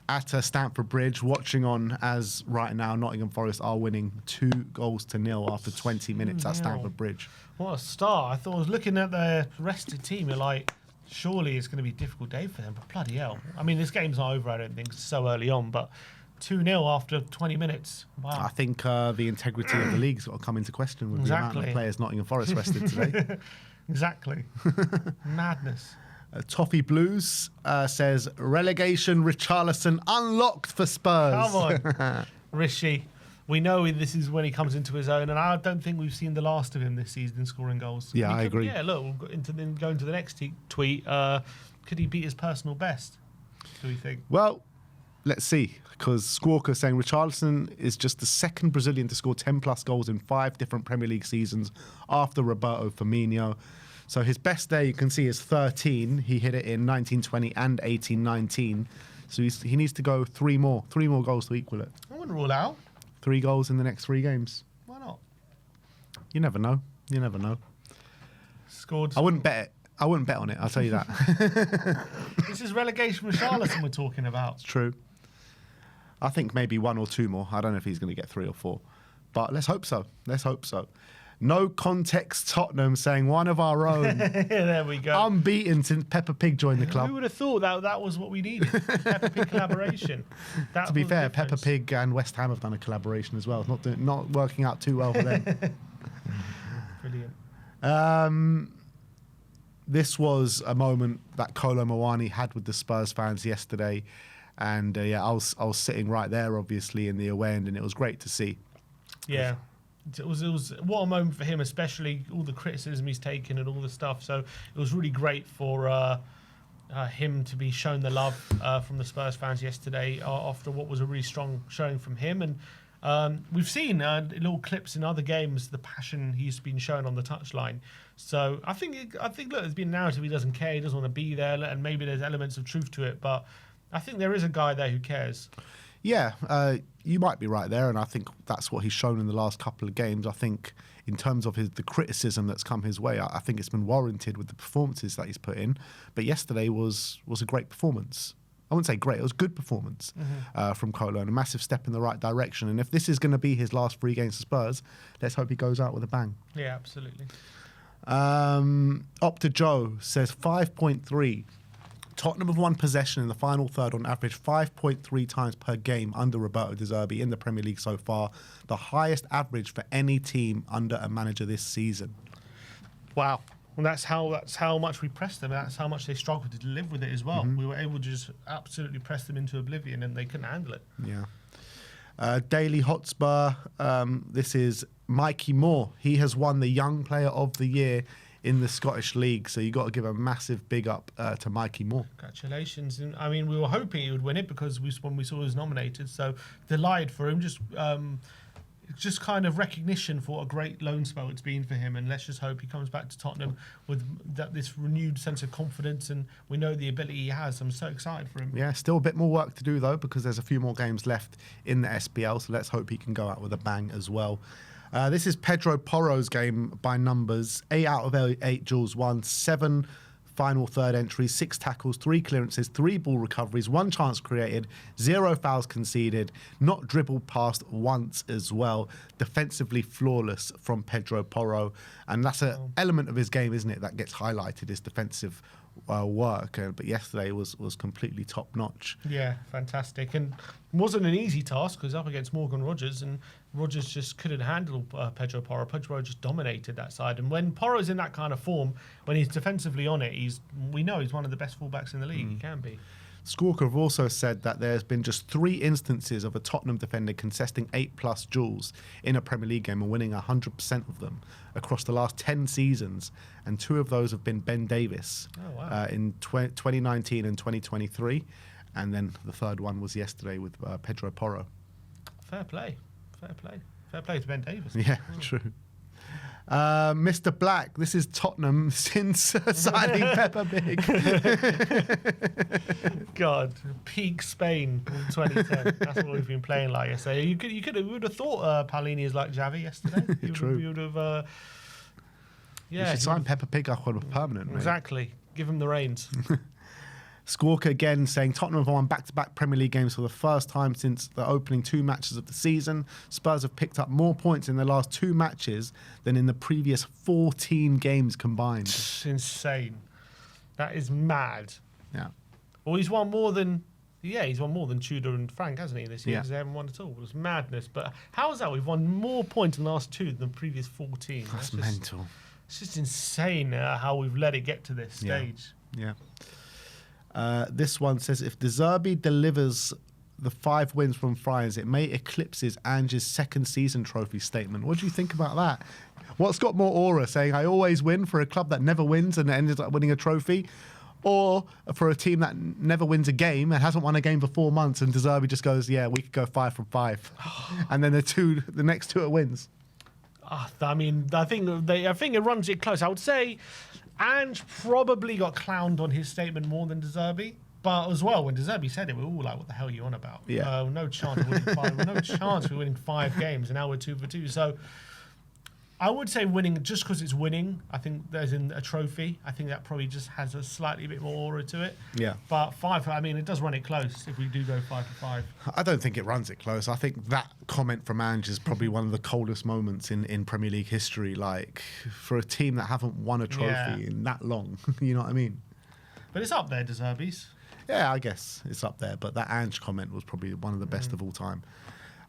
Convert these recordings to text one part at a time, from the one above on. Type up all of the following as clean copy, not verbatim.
at Stamford Bridge, watching on as right now Nottingham Forest are winning 2-0 after 20 minutes at Stamford Bridge. What a start. I thought I was looking at their rested team, you're like, surely it's going to be a difficult day for them, but bloody hell. I mean, this game's not over, I don't think, it's so early on, but 2-0 after 20 minutes. Wow. I think the integrity of the league's got to come into question with the amount of players Nottingham Forest rested today. Exactly. Madness. Toffee Blues says, relegation Richarlison unlocked for Spurs. Come on, Rishi. We know this is when he comes into his own, and I don't think we've seen the last of him this season scoring goals. Yeah, I agree. Yeah, look, we'll go into the next tweet. Could he beat his personal best, do we think? Well, let's see, because Squawker saying Richarlison is just the second Brazilian to score 10-plus goals in 5 different Premier League seasons after Roberto Firmino. So his best there, you can see, is 13. He hit it in 1920 and 18-19. So he needs to go 3 more goals to equal it. I wouldn't rule out 3 goals in the next 3 games. Why not? You never know. You never know. Scored. I wouldn't bet it. I wouldn't bet on it, I'll tell you that. This is relegation with Richarlison we're talking about. It's true. I think maybe 1 or 2 more. I don't know if he's going to get 3 or 4. But let's hope so. Let's hope so. No context Tottenham saying one of our own. There we go. Unbeaten since Peppa Pig joined the club. Who would have thought that was what we needed? Peppa Pig collaboration. To be fair, Peppa Pig and West Ham have done a collaboration as well. It's not working out too well for them. Brilliant. This was a moment that Kolo Muani had with the Spurs fans yesterday. And yeah, I was sitting right there, obviously, in the away end, and it was great to see. Yeah. It was what a moment for him, especially all the criticism he's taken and all the stuff. So it was really great for him to be shown the love from the Spurs fans yesterday after what was a really strong showing from him. And we've seen little clips in other games, the passion he's been shown on the touchline. So I think look, there's been a narrative he doesn't care, he doesn't want to be there, and maybe there's elements of truth to it. But I think there is a guy there who cares. Yeah, you might be right there, and I think that's what he's shown in the last couple of games. I think in terms of the criticism that's come his way, I think it's been warranted with the performances that he's put in. But yesterday was a great performance. I wouldn't say great, it was a good performance from Kolo, and a massive step in the right direction. And if this is going to be his last 3 games for Spurs, let's hope he goes out with a bang. Yeah, absolutely. Opta Joe says 5.3. Tottenham have won possession in the final third on average 5.3 times per game under Roberto De Zerbi in the Premier League so far, the highest average for any team under a manager this season. Wow. And that's how much we pressed them. That's how much they struggled to live with it as well. We were able to just absolutely press them into oblivion, and they couldn't handle it. Yeah. Daily Hotspur, this is Mikey Moore. He has won the Young Player of the Year in the Scottish League, so you got to give a massive big up to Mikey Moore. Congratulations. And I mean, we were hoping he would win it because when we saw he was nominated, so delighted for him. Just kind of recognition for what a great loan spell it's been for him, and let's just hope he comes back to Tottenham with this renewed sense of confidence, and we know the ability he has. I'm so excited for him. Yeah, still a bit more work to do though, because there's a few more games left in the SPL, so let's hope he can go out with a bang as well. This is Pedro Porro's game by numbers. 8 out of 8 duels won, 7 final third entries, 6 tackles, 3 clearances, 3 ball recoveries, 1 chance created, 0 fouls conceded, not dribbled past once as well. Defensively flawless from Pedro Porro. And that's an element of his game, isn't it, that gets highlighted, his defensive work. But yesterday was completely top notch. Yeah, fantastic. And it wasn't an easy task because up against Morgan Rogers, and Rogers just couldn't handle Pedro Porro. Pedro just dominated that side. And when Porro's in that kind of form, when he's defensively on it, we know he's one of the best fullbacks in the league. He can be. Squawker have also said that there's been just 3 instances of a Tottenham defender contesting 8+ duels in a Premier League game and winning 100% of them across the last 10 seasons, and 2 of those have been Ben Davis in 2019 and 2023, and then the third one was yesterday with Pedro Porro. Fair play to Ben Davis. Yeah, true. Mr. Black, this is Tottenham since signing Peppa Pig. God, peak Spain in 2010. That's what we've been playing like yesterday. You would have thought Paulini is like Xavi yesterday. True. You would have. You should sign Peppa Pig up on a permanent. Exactly. Give him the reins. Squawker again saying Tottenham have won back-to-back Premier League games for the first time since the opening 2 matches of the season. Spurs have picked up more points in the last 2 matches than in the previous 14 games combined. It's insane. That is mad. Yeah. Well, he's won more than Tudor and Frank, hasn't he, this year? Yeah. Because they haven't won at all. It's madness. But how is that? We've won more points in the last 2 than the previous 14. That's mental. It's just insane how we've let it get to this stage. Yeah. This one says, if De Zerbi delivers the 5 wins from Friars, it may eclipses Ange's second season trophy statement. What do you think about that? What's got more aura, saying I always win for a club that never wins and ends up winning a trophy, or for a team that never wins a game and hasn't won a game for 4 months and De Zerbi just goes, yeah, we could go 5 from 5. And then the next 2 are wins. I mean, I think it runs it close. I would say Ange probably got clowned on his statement more than De Zerbi. But as well, when De Zerbi said it, we were all like, what the hell are you on about? Yeah. No chance of winning 5. No chance of winning 5 games, and now we're 2 for 2. So I would say winning, just because it's winning, I think there's in a trophy. I think that probably just has a slightly bit more aura to it. Yeah. But 5, I mean, it does run it close if we do go 5 for 5. I don't think it runs it close. I think that comment from Ange is probably one of the coldest moments in Premier League history. Like, for a team that haven't won a trophy in that long, you know what I mean? But it's up there, De Zerbi's. Yeah, I guess it's up there. But that Ange comment was probably one of the best of all time.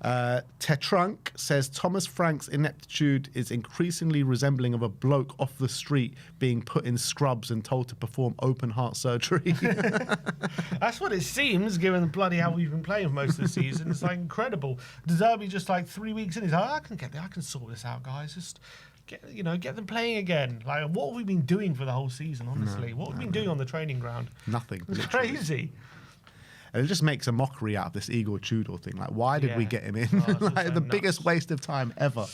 Tetrunk says Thomas Frank's ineptitude is increasingly resembling of a bloke off the street being put in scrubs and told to perform open heart surgery. That's what it seems, given the bloody how we've been playing for most of the season. It's like incredible. De Zerbi just like 3 weeks in, he's like, I can sort this out, guys. Just get them playing again. Like, what have we been doing for the whole season? Honestly, what have we been doing on the training ground? Nothing. It's literally. crazy. And it just makes a mockery out of this Igor Tudor thing. Like, why did we get him in? Like, the biggest waste of time ever.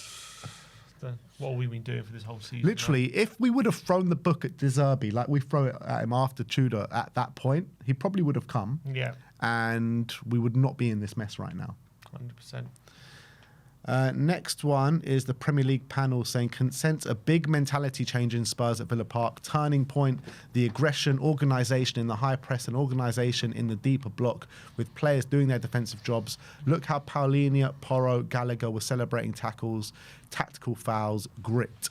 What have we been doing for this whole season? Literally, if we would have thrown the book at De Zerbi, like we throw it at him after Tudor at that point, he probably would have come. Yeah. And we would not be in this mess right now. 100%. Next one is the Premier League panel saying consents a big mentality change in Spurs at Villa Park. Turning point, the aggression, organisation in the high press and organisation in the deeper block with players doing their defensive jobs. Look how Paulinho, Porro, Gallagher were celebrating tackles, tactical fouls, grit.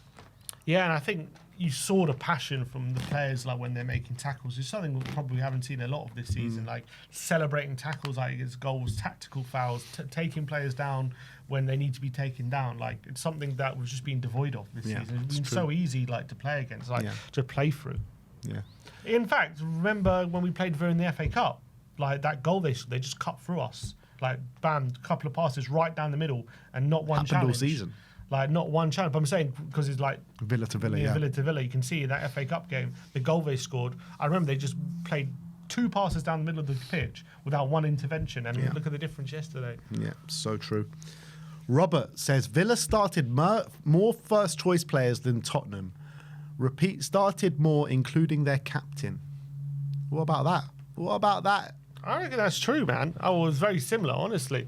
Yeah, and I think you saw the passion from the players, like when they're making tackles. It's something we probably haven't seen a lot of this season, like celebrating tackles, like it's goals, tactical fouls, taking players down when they need to be taken down. Like, it's something that we've just been devoid of this season. It's been so easy, like, to play against, like to play through. Yeah. In fact, remember when we played Villa in the FA Cup, like that goal they just cut through us, like bam, a couple of passes right down the middle, and not one challenge. All season. Like, not one challenge. But I'm saying, because it's like Villa to Villa, Villa to Villa. You can see in that FA Cup game, the goal they scored, I remember they just played 2 passes down the middle of the pitch without one intervention. And look at the difference yesterday. Yeah, so true. Robert says Villa started more first choice players than Tottenham. Repeat, started more, including their captain. What about that? What about that? I reckon that's true, man. I was very similar, honestly.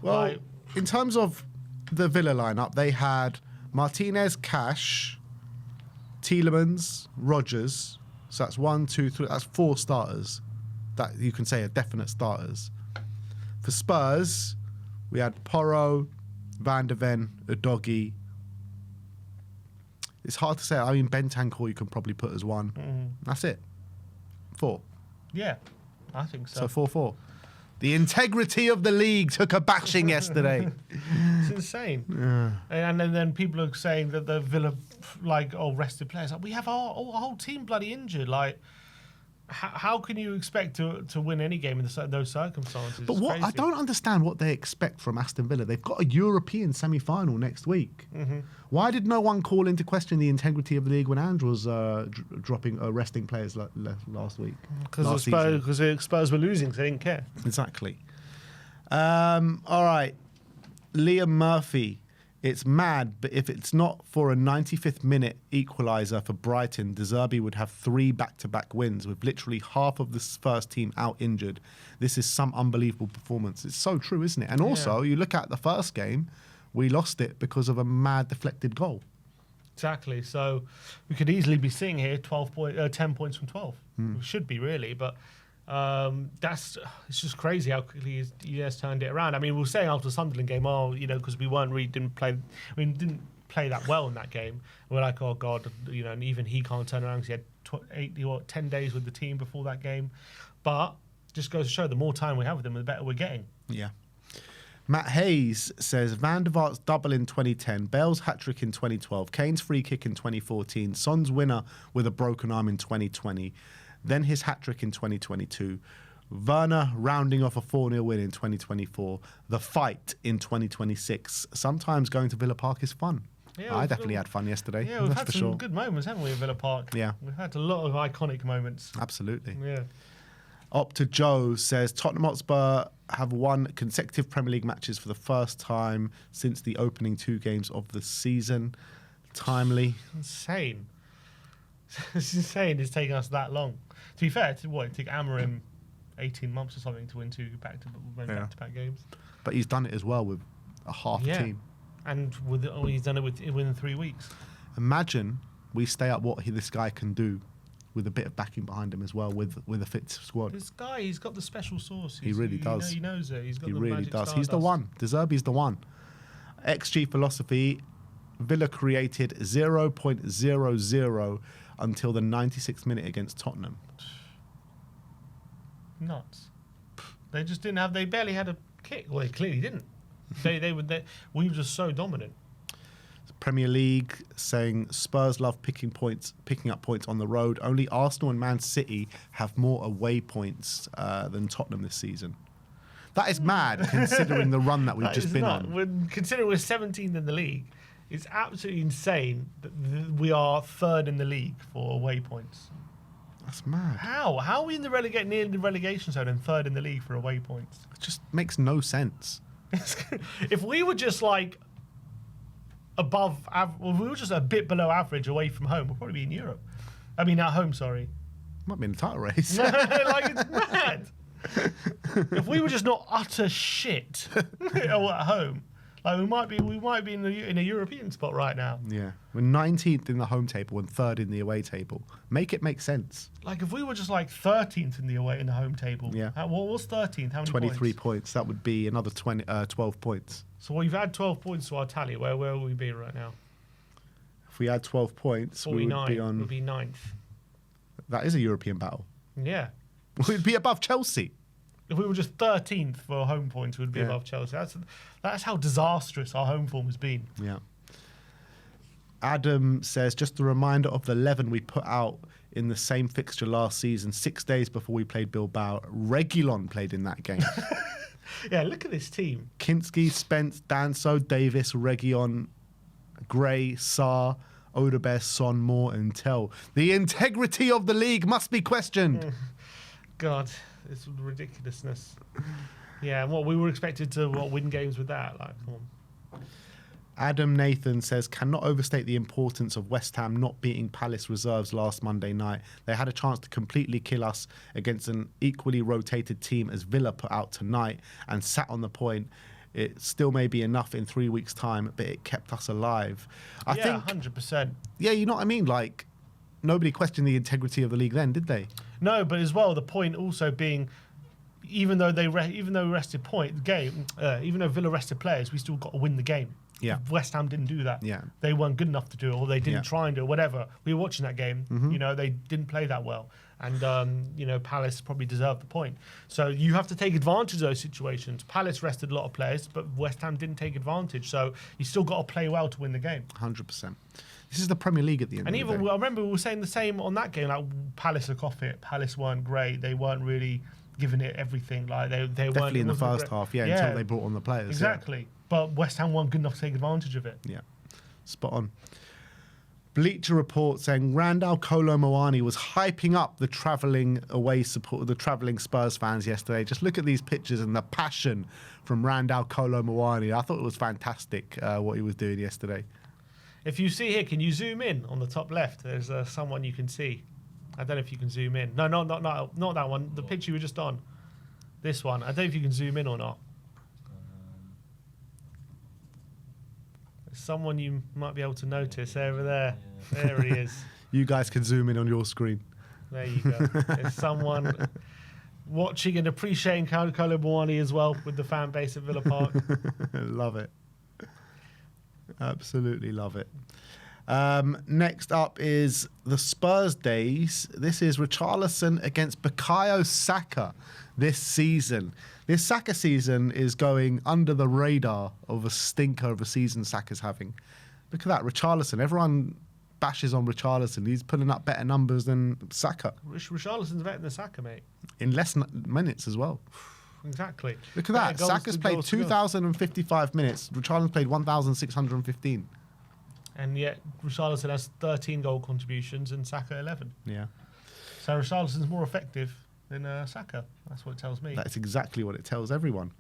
Well, in terms of the Villa lineup, they had Martinez, Cash, Tielemans, Rodgers. So that's 1, 2, 3. That's 4 starters that you can say are definite starters. For Spurs, we had Porro, Van de Ven, Udogie. It's hard to say. I mean, Bentancur you can probably put as 1. That's it. 4. Yeah, I think so. So 4-4. The integrity of the league took a bashing yesterday. It's insane. Yeah. And then people are saying that the Villa, like, rested players. Like, we have our whole team bloody injured. Like, how can you expect to win any game in those circumstances? But I don't understand what they expect from Aston Villa. They've got a European semi-final next week. Why did no one call into question the integrity of the league when Andrew was resting players last week? Because Spurs were losing, so they didn't care. Exactly. All right. Liam Murphy. It's mad, but if it's not for a 95th minute equaliser for Brighton, De Zerbi would have 3 back-to-back wins with literally half of the first team out injured. This is some unbelievable performance. It's so true, isn't it? And also, you look at the first game, we lost it because of a mad deflected goal. Exactly. So we could easily be seeing here 10 points from 12. We should be, really, but It's just crazy how quickly he has turned it around. I mean, we were saying after the Sunderland game, because we didn't play that well in that game. We're like, oh God, and even he can't turn around because he had 10 days with the team before that game. But just goes to show the more time we have with him, the better we're getting. Yeah. Matt Hayes says Van der Vaart's double in 2010, Bale's hat-trick in 2012, Kane's free kick in 2014, Son's winner with a broken arm in 2020, then his hat-trick in 2022, Werner rounding off a 4-0 win in 2024, the fight in 2026. Sometimes going to Villa Park is fun. Yeah, I definitely had fun yesterday. Yeah, we've had some good moments, haven't we, at Villa Park? Yeah. We've had a lot of iconic moments. Absolutely. Yeah. Opta Joe says Tottenham Hotspur have won consecutive Premier League matches for the first time since the opening 2 games of the season. Timely. Insane. It's insane it's taken us that long. To be fair, it took Amorim 18 months or something to win 2 back-to-back games. But he's done it as well with a half team. And he's done it within 3 weeks. Imagine we stay up what this guy can do with a bit of backing behind him as well, with a fit squad. This guy, he's got the special sauce. He really does. He knows it. He's got the really magic does. Stardust. He's the one. De Zerbi's the one. XG philosophy, Villa created 0.00 until the 96th minute against Tottenham. Nuts. They just didn't have. They barely had a kick. Well, they clearly didn't. We were just so dominant. Premier League saying Spurs love picking up points on the road. Only Arsenal and Man City have more away points than Tottenham this season. That is mad, considering the run that we've just been on. Considering we're 17th in the league, it's absolutely insane that we are 3rd in the league for away points. That's mad. How are we near the relegation zone and 3rd in the league for away points? It just makes no sense. If we were just like if we were just a bit below average away from home, we'll probably be in Europe. I mean, at home, sorry. Might be in the title race. Like, it's mad. If we were just not utter shit at home, like we might be in a European spot right now. Yeah, we're 19th in the home table and 3rd in the away table. Make it make sense. Like if we were just like 13th in the home table. Yeah. What was 13th? How many 23 points. That would be another 12 points. So we've add 12 points to our tally. Where will we be right now? If we add 12 points, we would be on. We'd be 9th. That is a European battle. Yeah. We'd be above Chelsea. If we were just 13th for home points, we'd be above Chelsea. That's how disastrous our home form has been. Yeah. Adam says, just a reminder of the 11 we put out in the same fixture last season, 6 days before we played Bilbao. Reguilon played in that game. Yeah, look at this team. Kinski, Spence, Danso, Davis, Reguilon, Gray, Sarr, Odebert, Son, Moore and Tell. The integrity of the league must be questioned. God, it's ridiculousness. Yeah, and we were expected to win games with that. Like, come on. Adam Nathan says, cannot overstate the importance of West Ham not beating Palace reserves last Monday night. They had a chance to completely kill us against an equally rotated team as Villa put out tonight and sat on the point. It still may be enough in 3 weeks' time, but it kept us alive. I think 100%. Yeah, you know what I mean? Like, nobody questioned the integrity of the league then, did they? No, but as well, the point also being, even though we rested even though Villa rested players, we still got to win the game. Yeah. West Ham didn't do that. Yeah. They weren't good enough to do it, or they didn't try and do it, whatever. We were watching that game. Mm-hmm. They didn't play that well. And, Palace probably deserved the point. So you have to take advantage of those situations. Palace rested a lot of players, but West Ham didn't take advantage. So you still got to play well to win the game. 100%. This is the Premier League at the end of the day. And I remember we were saying the same on that game. Like, Palace look off it. Palace weren't great. They weren't really giving it everything. Like they definitely weren't in the first half, until they brought on the players. Exactly. Yeah. But West Ham weren't good enough to take advantage of it. Yeah, spot on. Bleacher Report saying Randall Kolo Muani was hyping up the travelling Spurs fans yesterday. Just look at these pictures and the passion from Randall Kolo Muani. I thought it was fantastic what he was doing yesterday. If you see here, can you zoom in on the top left? There's someone you can see. I don't know if you can zoom in. No, not that one. The picture you were just on. This one. I don't know if you can zoom in or not. There's someone you might be able to notice over there. Yeah. There he is. You guys can zoom in on your screen. There you go. There's someone. watching and appreciating Kolo Muani as well with the fan base at Villa Park. Love it. Absolutely love it. Next up is the Spurs days. This is Richarlison against Bukayo Saka this season. This Saka season is going under the radar of a stinker of a season Saka's having. Look at that, Richarlison. Everyone bashes on Richarlison. He's putting up better numbers than Saka. Richarlison's better than Saka, mate. In less minutes as well. Exactly. Look at that. Saka's played 2,055 minutes. Richarlison's played 1,615. And yet Richarlison has 13 goal contributions and Saka 11. Yeah. So Richarlison's more effective than Saka. That's what it tells me. That's exactly what it tells everyone.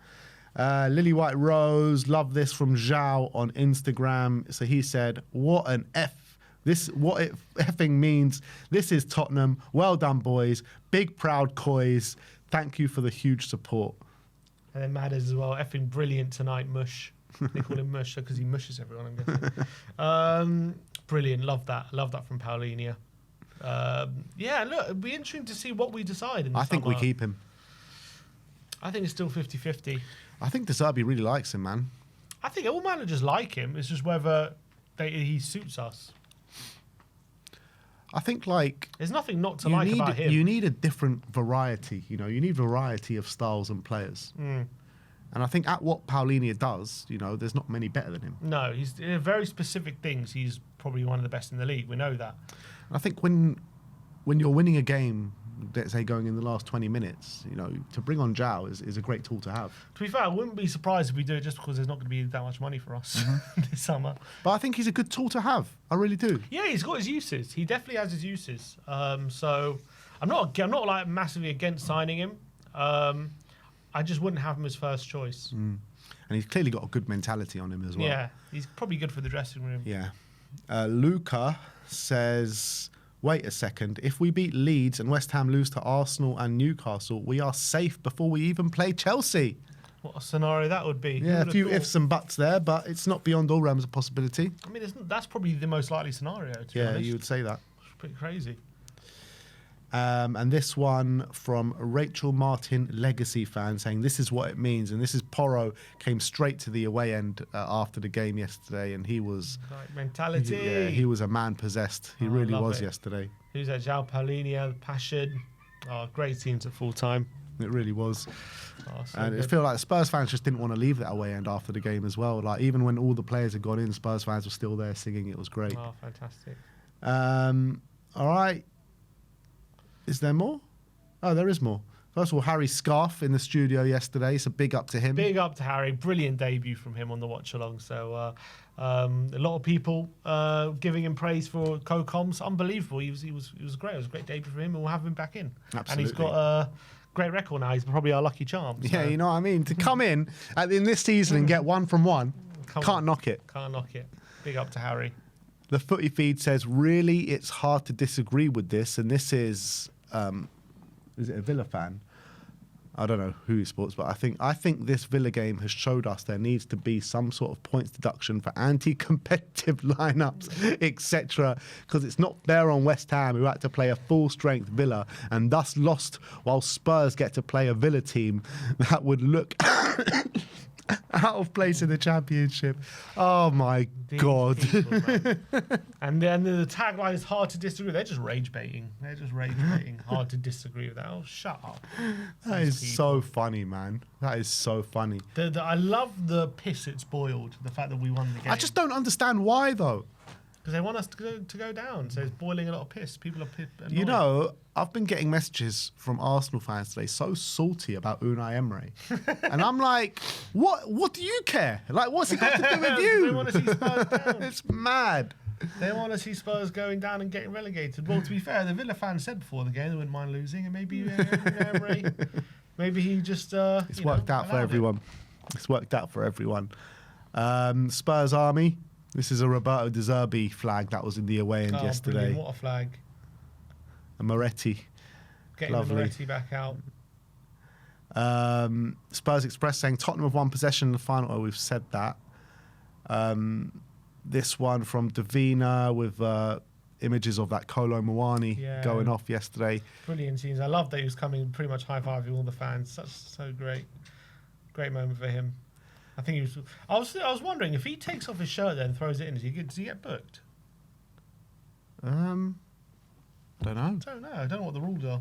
Lily White Rose, love this from Zhao on Instagram. So he said, what an F. What it effing means. This is Tottenham. Well done, boys. Big proud COYS. Thank you for the huge support. And then Madders as well. Effing brilliant tonight, Mush. They call him Mush because he mushes everyone, I'm guessing. Brilliant. Love that. Love that from Paulinia. Yeah, look, it'd be interesting to see what we decide. I think we keep him. I think it's still 50-50. I think De Zerbi really likes him, man. I think all managers like him. It's just whether he suits us. I think, like... There's nothing not to like about him. You need a different variety, you know. You need variety of styles and players. And I think at what Paulinia does, you know, there's not many better than him. No, he's in very specific things. He's probably one of the best in the league. We know that. I think when you're winning a game, let's say going in the last 20 minutes, you know, to bring on Zhao is a great tool to have. To be fair, I wouldn't be surprised if we do it just because there's not going to be that much money for us this summer. But I think he's a good tool to have. I really do. Yeah, he's got his uses. He definitely has his uses. So I'm not like massively against signing him. I just wouldn't have him as first choice. And he's clearly got a good mentality on him as well. Yeah, he's probably good for the dressing room. Yeah. Luca says, wait a second. If we beat Leeds and West Ham lose to Arsenal and Newcastle, we are safe before we even play Chelsea. What a scenario that would be. Yeah, a few ifs and buts there, but it's not beyond all realms of possibility. I mean, that's probably the most likely scenario, to be honest. Yeah, you would say that. It's pretty crazy. And this one from Rachel Martin, Legacy fan, saying this is what it means. And this is Porro, came straight to the away end after the game yesterday, and he was... Like mentality. Yeah, he was a man possessed. He really was yesterday. Who's that? João Paulinia, the passion. Oh, great teams at full time. It really was. Oh, so and good. it felt like Spurs fans just didn't want to leave that away end after the game as well. Like, even when all the players had gone in, Spurs fans were still there singing. It was great. Oh, fantastic. All right. Is there more? Oh, there is more. First of all, Harry Scarf in the studio yesterday, so big up to him. Big up to Harry. Brilliant debut from him on the watch along. So a lot of people giving him praise for co-coms. Unbelievable. He was great. It was a great debut for him, and we'll have him back in. Absolutely. And he's got a great record now. He's probably our lucky charm. So. Yeah, you know what I mean? To come in this season and get 1 from 1, can't knock it. Can't knock it. Big up to Harry. The Footy Feed says, really, it's hard to disagree with this, and this is it a Villa fan? I don't know who he supports, but I think this Villa game has showed us there needs to be some sort of points deduction for anti-competitive lineups, etc. Because it's not fair on West Ham, who had to play a full-strength Villa and thus lost, while Spurs get to play a Villa team that would look out of place in the Championship. Oh my God. People, and then the tagline is hard to disagree with. They're just rage baiting. Hard to disagree with that. Oh, shut up. That is so funny, man. That is so funny. I love the piss it's boiled, the fact that we won the game. I just don't understand why, though. Because they want us to go down. So it's boiling a lot of piss. People are annoyed. You know, I've been getting messages from Arsenal fans today so salty about Unai Emery. And I'm like, what do you care? Like, what's it got to do with you? They want to see Spurs down. It's mad. They want to see Spurs going down and getting relegated. Well, to be fair, the Villa fans said before the game they wouldn't mind losing. And maybe Emery, maybe he just... it's worked out for everyone. It's worked out for everyone. Spurs Army. This is a Roberto De Zerbi flag that was in the away end yesterday. Brilliant. What a flag. A Moretti. Getting Lovely. the Moretti back out. Spurs Express saying Tottenham have won possession in the final. Oh, we've said that. This one from Davina with images of that Kolo Muani going off yesterday. Brilliant scenes. I love that he was coming pretty much high-fiving all the fans. So great. Great moment for him. I think he was... I was wondering, if he takes off his shirt then and throws it in, does he get booked? I don't know. I don't know what the rules are.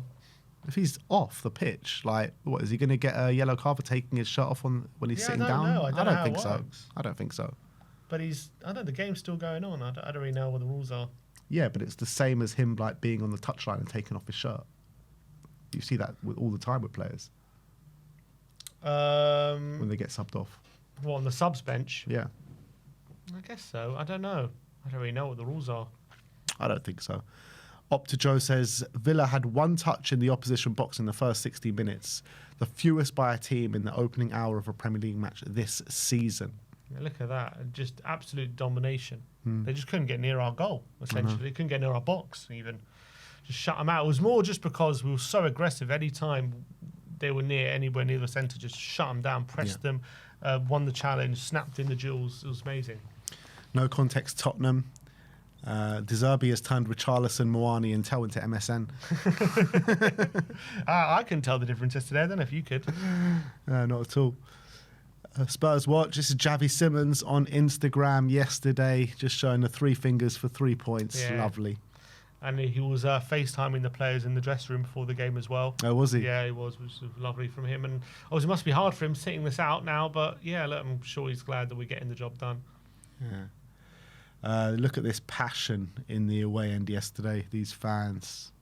If he's off the pitch, like, what, is he going to get a yellow card for taking his shirt off when he's sitting down? I don't think so. I don't think so. But the game's still going on. I don't really know what the rules are. Yeah, but it's the same as him like being on the touchline and taking off his shirt. You see that all the time with players. When they get subbed off. What, on the subs bench? Yeah. I guess so. I don't know. I don't really know what the rules are. I don't think so. Opta Joe says Villa had one touch in the opposition box in the first 60 minutes, the fewest by a team in the opening hour of a Premier League match this season. Yeah, look at that. Just absolute domination. They just couldn't get near our goal, essentially. They couldn't get near our box, even. Just shut them out. It was more just because we were so aggressive. Any time they were anywhere near the centre, just shut them down, pressed them, won the challenge, snapped in the duels. It was amazing. No context, Tottenham. De Zerbi has turned Richarlison, Muani and Tell into MSN. I can tell the difference yesterday. I don't know if you could. Not at all. Spurs Watch. This is Javi Simmons on Instagram yesterday, just showing the 3 fingers for 3 points. Yeah. Lovely. And he was FaceTiming the players in the dressing room before the game as well. Oh, was he? Yeah, he was, which was lovely from him. And obviously it must be hard for him sitting this out now, but yeah, look, I'm sure he's glad that we're getting the job done. Yeah. Look at this passion in the away end yesterday. These fans,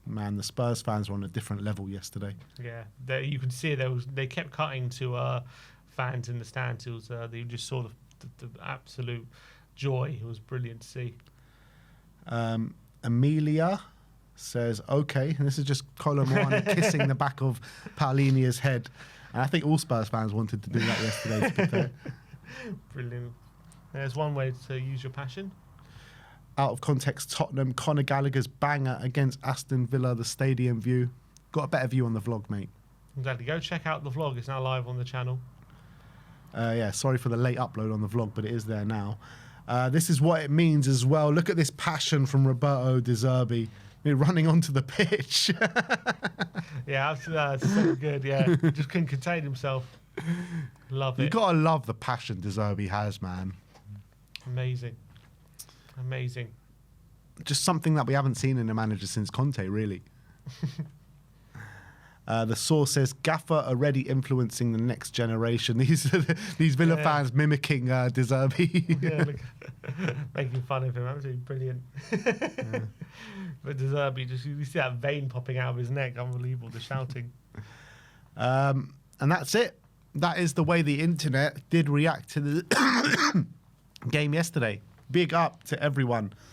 man, the Spurs fans were on a different level yesterday. Yeah, you could see they kept cutting to fans in the stands. It was you just saw the absolute joy. It was brilliant to see. Amelia says, okay, and this is just Kolo Muani kissing the back of Paulinia's head. And I think all Spurs fans wanted to do that yesterday, to be fair. Brilliant. There's one way to use your passion. Out of context, Tottenham, Conor Gallagher's banger against Aston Villa, the stadium view. Got a better view on the vlog, mate. Exactly. Go check out the vlog. It's now live on the channel. Yeah, sorry for the late upload on the vlog, but it is there now. This is what it means as well. Look at this passion from Roberto De Zerbi. Running onto the pitch. Yeah, that's so good. Yeah, just couldn't contain himself. Love it. You gotta love the passion De Zerbi has, man. Amazing. Just something that we haven't seen in a manager since Conte, really. The source says Gaffer already influencing the next generation. These Villa fans mimicking De Zerbi. Yeah, look, making fun of him. Absolutely brilliant. But De Zerbi, you see that vein popping out of his neck. Unbelievable, the shouting. And that's it. That is the way the internet did react to the game yesterday. Big up to everyone